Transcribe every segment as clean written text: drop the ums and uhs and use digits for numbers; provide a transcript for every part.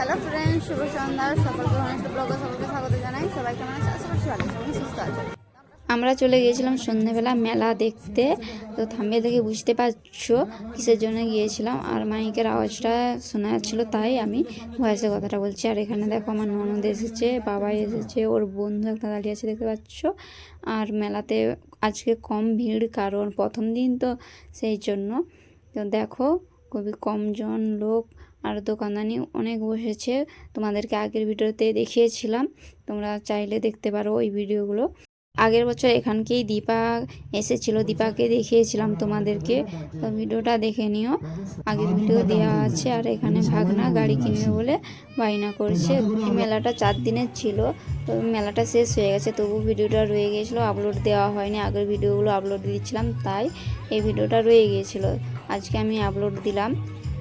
Hello friends, শুভ সন্ধ্যা। সকলকে অনেক ব্লগে সকলকে স্বাগত জানাই। সবাই কেমন আছে? আশা করছি ভালো, সবাই সুস্থ আছে। আমরা চলে গিয়েছিলাম সন্ধ্যেবেলা মেলা দেখতে। তো থাম্বে থেকে বুঝতে পারছো কিসের জন্য গিয়েছিলাম, আর মাইকের আওয়াজটা শোনা যাচ্ছিল, তাই আমি ভয়েসে কথাটা বলছি। আর এখানে দেখো আমার ননদ এসেছে, বাবাই এসেছে, ওর বন্ধু একটা দাঁড়িয়ে আছে দেখতে পাচ্ছ। আর মেলাতে আজকে কম ভিড়, কারণ প্রথম দিন তো, সেই জন্য। তো দেখো খুবই কমজন লোক, আর দোকানদানি অনেক বসেছে। তোমাদেরকে আগের ভিডিওতে দেখিয়েছিলাম, তোমরা চাইলে দেখতে পারো ওই ভিডিওগুলো। আগের বছর এখানকেই দীপা এসেছিল, দীপাকে দেখিয়েছিলাম তোমাদেরকে, তো ভিডিওটা দেখে নিও, আগের ভিডিও দেওয়া আছে। আর এখানে ভাগনা গাড়ি কিনবে বলে বায়না করছে। এই মেলাটা 4 দিনের ছিল, তো মেলাটা শেষ হয়ে গেছে, তবু ভিডিওটা রয়ে গিয়েছিলো, আপলোড দেওয়া হয়নি। আগের ভিডিওগুলো আপলোড দিচ্ছিলাম, তাই এই ভিডিওটা রয়ে গিয়েছিলো, আজকে আমি আপলোড দিলাম।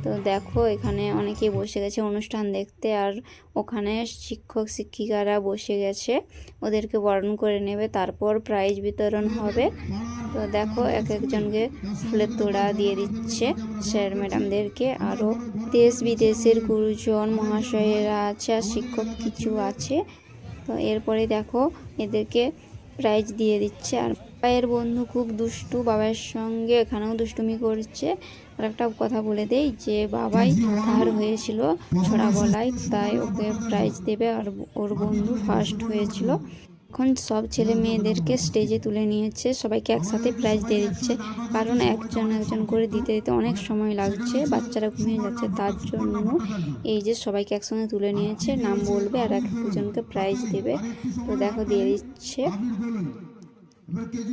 তো দেখো এখানে অনেকে বসে গেছে অনুষ্ঠান দেখতে, আর ওখানে শিক্ষক শিক্ষিকারা বসে গেছে, ওদেরকে বরণ করে নেবে, তারপর প্রাইজ বিতরণ হবে। তো দেখো এক একজনকে ফুলের তোড়া দিয়ে দিচ্ছে স্যার ম্যাডামদেরকে, আরও দেশ বিদেশের গুরুজন মহাশয়েরা আছে, আর শিক্ষক কিছু আছে। তো এরপরে দেখো এদেরকে প্রাইজ দিয়ে দিচ্ছে। আর বাবাইয়ের বন্ধু খুব দুষ্টু, বাবার সঙ্গে এখানেও দুষ্টুমি করছে। আর একটা কথা বলে দেই যে বাবাই তার হয়েছিল ছড়া গলায়, তাই ওকে প্রাইজ দেবে, আর ওর বন্ধু ফার্স্ট হয়েছিল। এখন সব ছেলে মেয়েদেরকে স্টেজে তুলে নিয়েছে, সবাইকে একসাথে প্রাইজ দিয়ে দিচ্ছে, কারণ একজন একজন করে দিতে দিতে অনেক সময় লাগছে, বাচ্চারা ঘুমিয়ে যাচ্ছে, তার জন্য এই যে সবাইকে একসঙ্গে তুলে নিয়েছে, নাম বলবে আর একজনকে প্রাইজ দেবে। তো দেখো দিয়ে দিচ্ছে,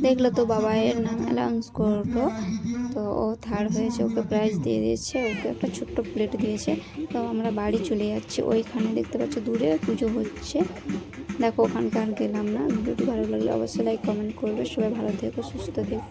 দেখলো তো বাবাইয়ের নাম অ্যানাউন্স করলো, তো ও থার্ড হয়েছে, ওকে প্রাইজ দিয়ে দিয়েছে, ওকে একটা ছোট্ট প্লেট দিয়েছে। তো আমরা বাড়ি চলে যাচ্ছি, ওইখানে দেখতে পাচ্ছ দূরে পুজো হচ্ছে। দেখো ওখানকার গেলাম না। ভিডিওটি ভালো লাগলে অবশ্যই লাইক কমেন্ট করবে। সবাই ভালো থেকো, সুস্থ থেকো।